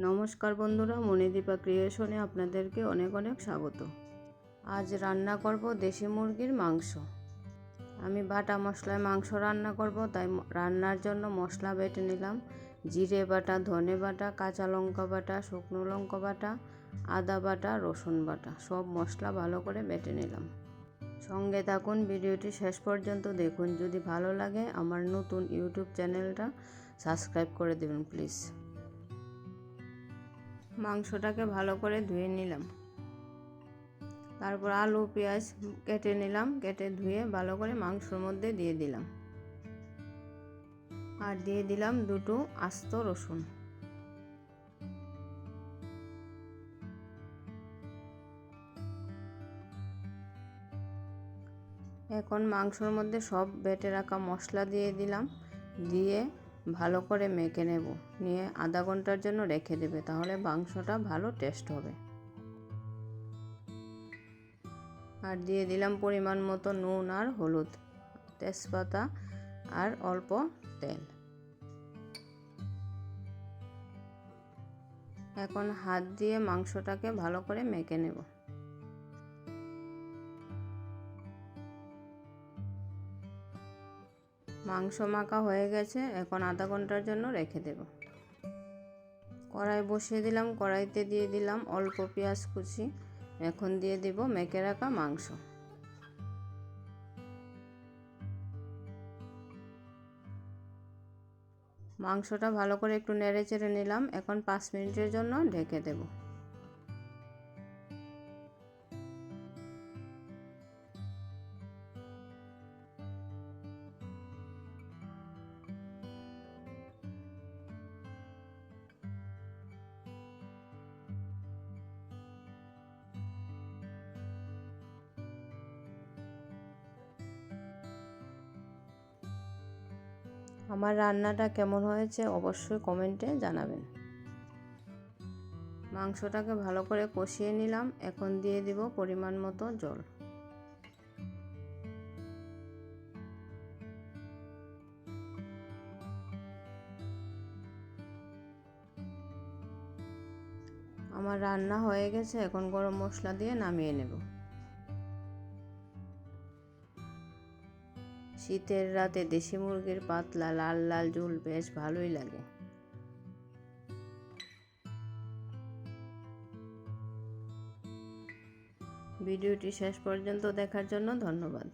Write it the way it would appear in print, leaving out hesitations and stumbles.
নমস্কার বন্ধুরা, মণিদীপা ক্রিয়েশনে আপনাদেরকে অনেক অনেক স্বাগত। আজ রান্না করব দেশি মুরগির মাংস। আমি বাটা মশলায় মাংস রান্না করব, তাই রান্নার জন্য মশলা বেটে নিলাম। জিরে বাটা, ধনে বাটা, কাঁচা লঙ্কা বাটা, শুকনো লঙ্কা বাটা, আদা বাটা, রসুন বাটা, সব মশলা ভালো করে বেটে নিলাম। সঙ্গে থাকুন, ভিডিওটি শেষ পর্যন্ত দেখুন। যদি ভালো লাগে আমার নতুন ইউটিউব চ্যানেলটা সাবস্ক্রাইব করে দেবেন প্লিজ। মাংসটাকে ভালো করে ধুয়ে নিলাম। তারপর আলু পেঁয়াজ কেটে নিলাম, কেটে ধুয়ে ভালো করে মাংসের মধ্যে দিয়ে দিলাম। আর দিয়ে দিলাম দুটো আস্ত রসুন। এখন মাংসের মধ্যে সব বেটে রাখা মশলা দিয়ে দিলাম, দিয়ে ভালো করে মেখে নেব। নিয়ে আধা ঘন্টার জন্য রেখে দেবে, তাহলে মাংসটা ভালো টেস্ট হবে। আর দিয়ে দিলাম পরিমাণ মতো নুন আর হলুদ, তেজপাতা আর অল্প তেল। এখন হাত দিয়ে মাংসটাকে ভালো করে মেখে নেব। মাংস মাখা হয়ে গেছে, এখন আধা ঘন্টার জন্য রেখে দেব। কড়াই বসিয়ে দিলাম, কড়াইতে দিয়ে দিলাম অল্প পেঁয়াজ কুচি। এখন দিয়ে দেব মেখে রাখা মাংস। মাংসটা ভালো করে একটু নেড়ে চেড়ে নিলাম। এখন 5 মিনিটের জন্য ঢেকে দেব। আমার রান্নাটা কেমন হয়েছে অবশ্যই কমেন্টে জানাবেন। মাংসটাকে ভালো করে কষিয়ে নিলাম। এখন দিয়ে দিব পরিমাণ মতো জল। আমার রান্না হয়ে গেছে, এখন গরম মশলা দিয়ে নামিয়ে নেব। শীতের রাতে দেশি মুরগির পাতলা লাল লাল ঝোল বেশ ভালোই লাগে। ভিডিওটি শেষ পর্যন্ত দেখার জন্য ধন্যবাদ।